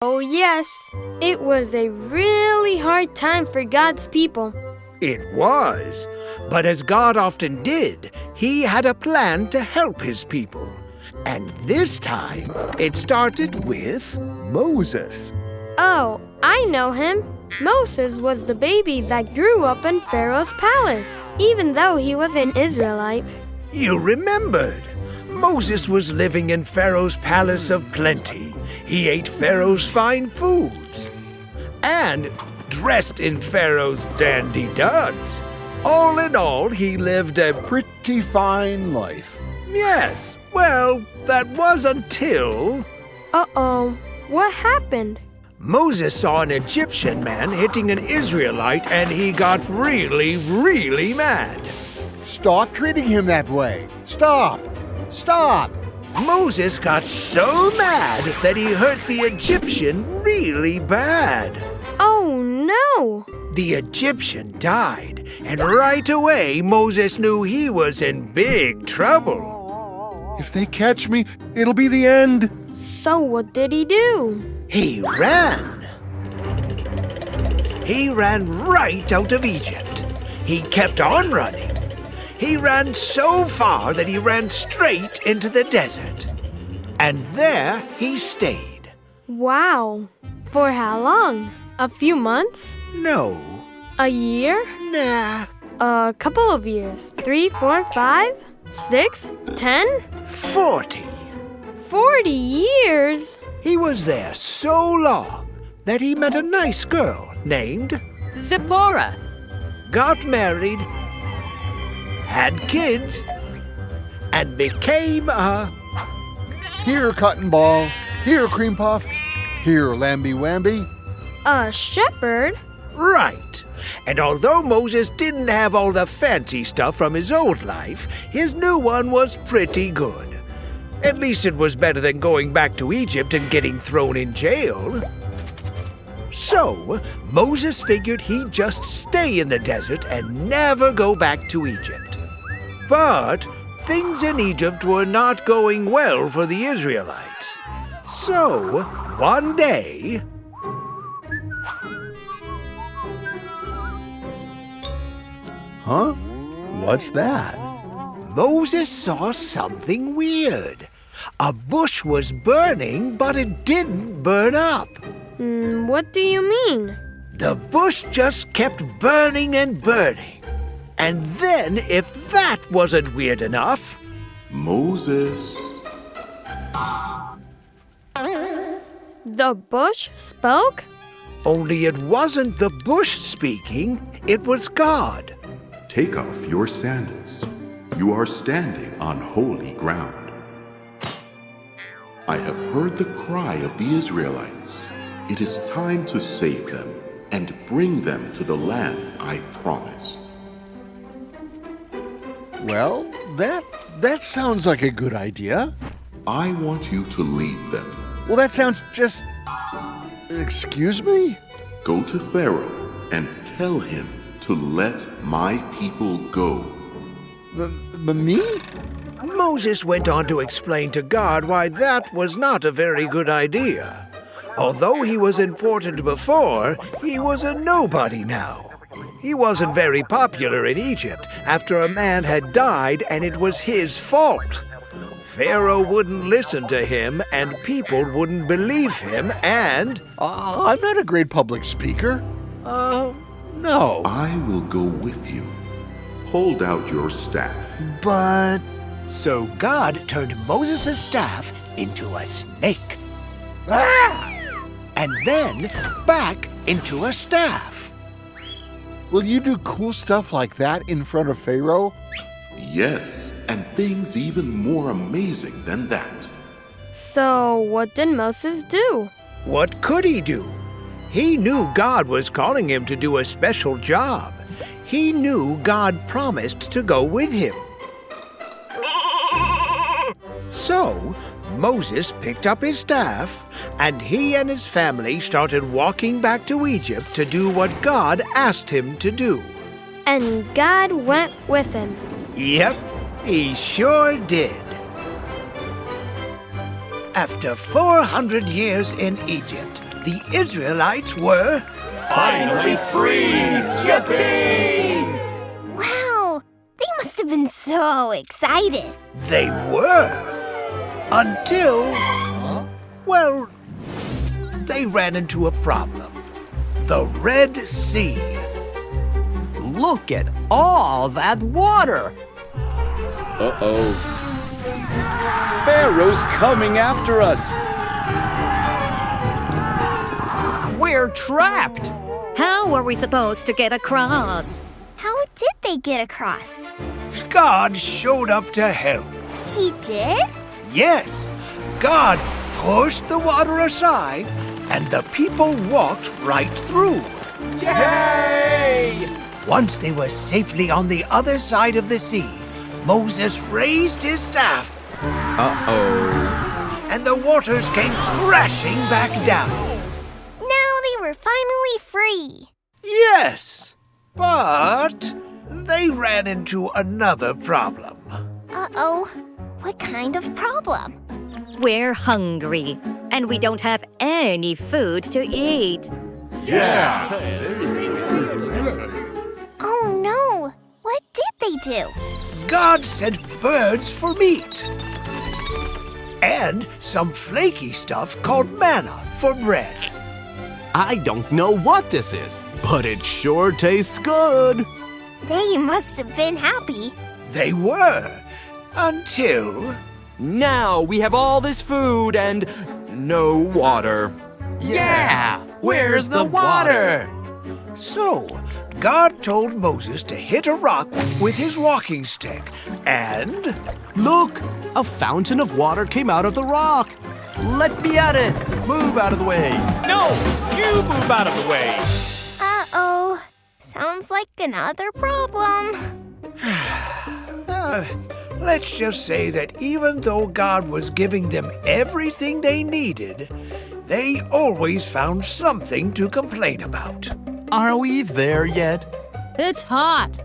Oh yes, it was a really hard time for God's people. It was, but as God often did, he had a plan to help his people. And this time, it started with Moses. Oh, I know him. Moses was the baby that grew up in Pharaoh's palace, even though he was an Israelite. You remembered. Moses was living in Pharaoh's palace of plenty. He ate Pharaoh's fine foods and dressed in Pharaoh's dandy duds. All in all, he lived a Pretty fine life. Yes, well, that was until Uh-oh, what happened? Moses saw an Egyptian man hitting an Israelite and he got really, really mad. Stop treating him that way. Stop! Stop! Moses got so mad that he hurt the Egyptian really bad. Oh no! The Egyptian died, and right away Moses knew he was in big trouble. If they catch me, it'll be the end. So what did he do? He ran. He ran right out of Egypt. He kept on running. He ran so far that he ran straight into the desert. And there he stayed. Wow. For how long? A few months? No. A year? Nah. A couple of years? 3, 4, 5, 6, 10? 40. 40 years? He was there so long that he met a nice girl named Zipporah. got married, had kids, and became a... Here, cotton ball. Here, cream puff. Here, lamby wamby. A shepherd? Right. And although Moses didn't have all the fancy stuff from his old life, his new one was pretty good. At least it was better than going back to Egypt and getting thrown in jail. So, Moses figured he'd just stay in the desert and never go back to Egypt. But things in Egypt were not going well for the Israelites. So, one day... Huh? What's that? Moses saw something weird. A bush was burning, but it didn't burn up. What do you mean? The bush just kept burning and burning. And then, if that wasn't weird enough... Moses. The bush spoke? Only it wasn't the bush speaking, it was God. Take off your sandals. You are standing on holy ground. I have heard the cry of the Israelites. It is time to save them and bring them to the land I promised. Well, that sounds like a good idea. I want you to lead them. Well, that sounds just... Excuse me? Go to Pharaoh and tell him to let my people go. Me? Moses went on to explain to God why that was not a very good idea. Although he was important before, he was a nobody now. He wasn't very popular in Egypt after a man had died and it was his fault. Pharaoh wouldn't listen to him and people wouldn't believe him and... I'm not a great public speaker. No. I will go with you. Hold out your staff. But... So God turned Moses' staff into a snake. Ah! And then back into a staff. Will you do cool stuff like that in front of Pharaoh? Yes, and things even more amazing than that. So what did Moses do? What could he do? He knew God was calling him to do a special job. He knew God promised to go with him. So, Moses picked up his staff, and he and his family started walking back to Egypt to do what God asked him to do. And God went with him. Yep, he sure did. After 400 years in Egypt, the Israelites were Finally free! Yippee! Wow, they must have been so excited. They were. Until, well, they ran into a problem. The Red Sea. Look at all that water! Uh-oh. Pharaoh's coming after us! We're trapped! How are we supposed to get across? How did they get across? God showed up to help. He did? Yes, God pushed the water aside, and the people walked right through. Yay! Once they were safely on the other side of the sea, Moses raised his staff, Uh-oh. and the waters came crashing back down. Now they were finally free. Yes, but they ran into another problem. Uh-oh. What kind of problem? We're hungry, and we don't have any food to eat. Oh no! What did they do? God sent birds for meat. And some flaky stuff called manna for bread. I don't know what this is, but it sure tastes good. They must have been happy. They were, until... Now we have all this food and no water. Yeah! Where's the water? So, God told Moses to hit a rock with his walking stick, and... Look! A fountain of water came out of the rock. Let me at it! Move out of the way! No! You move out of the way! Uh-oh. Sounds like another problem. Let's just say that even though God was giving them everything they needed, they always found something to complain about. Are we there yet? It's hot.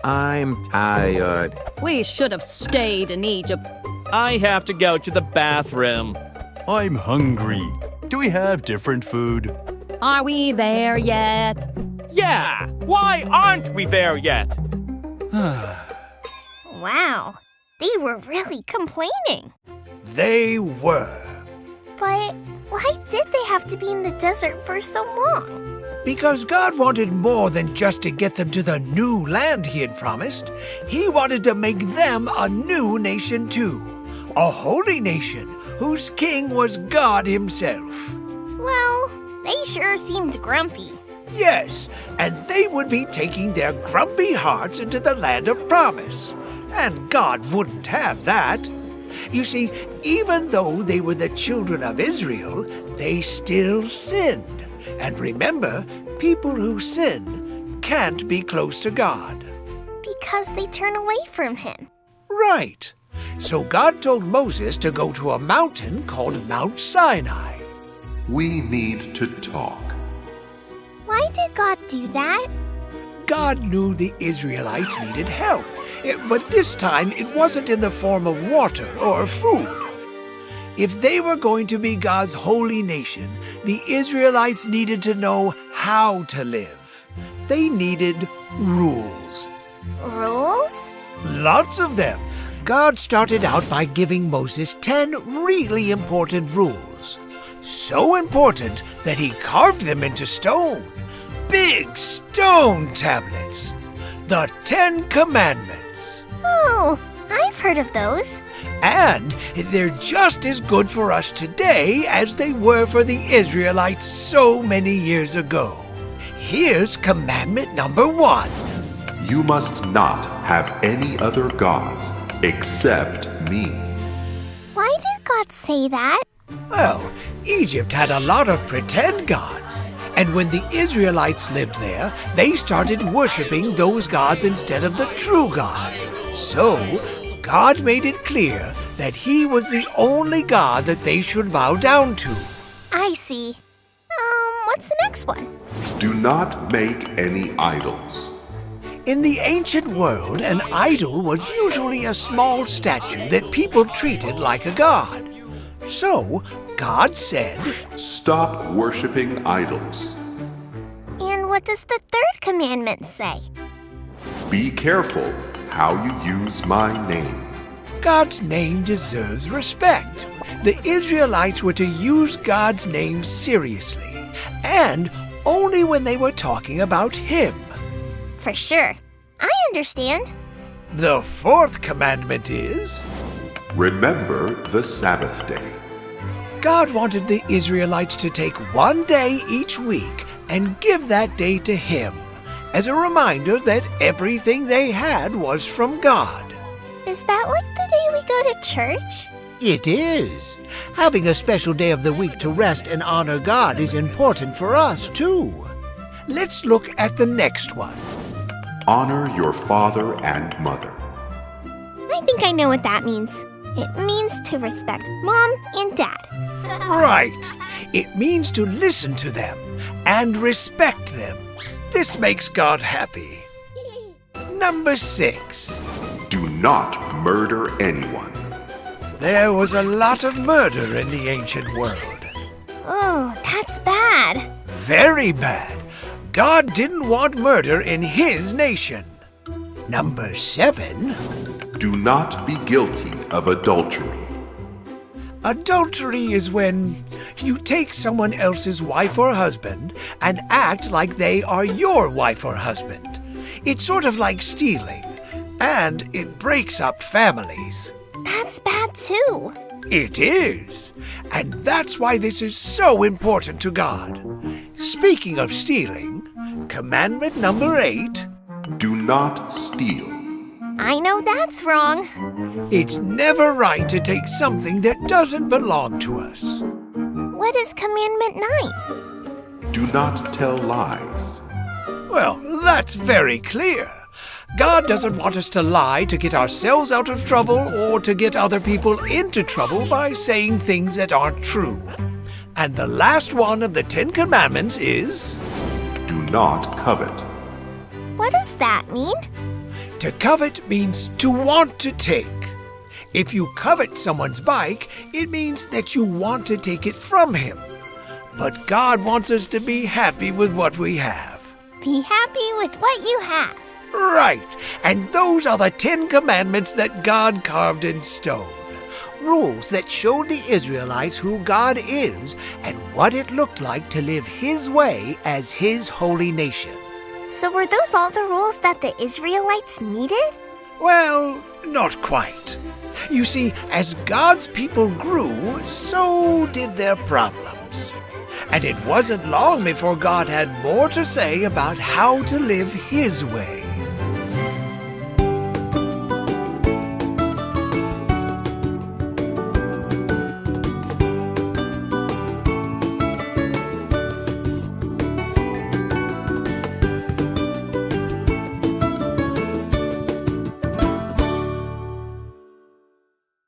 I'm tired. We should have stayed in Egypt. I have to go to the bathroom. I'm hungry. Do we have different food? Are we there yet? Yeah! Why aren't we there yet? Wow. They were really complaining. They were. But why did they have to be in the desert for so long? Because God wanted more than just to get them to the new land he had promised. He wanted to make them a new nation too. A holy nation whose king was God himself. Well, they sure seemed grumpy. Yes, and they would be taking their grumpy hearts into the land of promise. And God wouldn't have that. You see, even though they were the children of Israel, they still sinned. And remember, people who sin can't be close to God. Because they turn away from him. Right. So God told Moses to go to a mountain called Mount Sinai. We need to talk. Why did God do that? God knew the Israelites needed help, but this time it wasn't in the form of water or food. If they were going to be God's holy nation, the Israelites needed to know how to live. They needed rules. Rules? Lots of them. God started out by giving Moses 10 really important rules. So important that he carved them into stone. Big stone tablets. The 10 Commandments. Oh, I've heard of those. And they're just as good for us today as they were for the Israelites so many years ago. Here's commandment number 1. You must not have any other gods except me. Why did God say that? Well, Egypt had a lot of pretend gods. And when the Israelites lived there, they started worshiping those gods instead of the true God. So, God made it clear that he was the only God that they should bow down to. I see. What's the next one? Do not make any idols. In the ancient world, an idol was usually a small statue that people treated like a god. So, God said, Stop worshiping idols. And what does the third commandment say? Be careful how you use my name. God's name deserves respect. The Israelites were to use God's name seriously, and only when they were talking about Him. For sure. I understand. The fourth commandment is, Remember the Sabbath day. God wanted the Israelites to take one day each week and give that day to Him, as a reminder that everything they had was from God. Is that like the day we go to church? It is. Having a special day of the week to rest and honor God is important for us, too. Let's look at the next one. Honor your father and mother. I think I know what that means. It means to respect Mom and Dad. Right. It means to listen to them and respect them. This makes God happy. Number 6. Do not murder anyone. There was a lot of murder in the ancient world. Oh, that's bad. Very bad. God didn't want murder in His nation. Number 7. Do not be guilty of adultery. Adultery is when you take someone else's wife or husband and act like they are your wife or husband. It's sort of like stealing, and it breaks up families. That's bad too. It is, and that's why this is so important to God. Speaking of stealing, commandment number 8. Do not steal. I know that's wrong. It's never right to take something that doesn't belong to us. What is commandment 9? Do not tell lies. Well, that's very clear. God doesn't want us to lie to get ourselves out of trouble or to get other people into trouble by saying things that aren't true. And the last one of the 10 Commandments is, Do not covet. What does that mean? to covet means to want to take. If you covet someone's bike, it means that you want to take it from him. But God wants us to be happy with what we have. Be happy with what you have. Right, and those are the 10 Commandments that God carved in stone. Rules that showed the Israelites who God is and what it looked like to live His way as His holy nation. So were those all the rules that the Israelites needed? Well, not quite. You see, as God's people grew, so did their problems. And it wasn't long before God had more to say about how to live His way.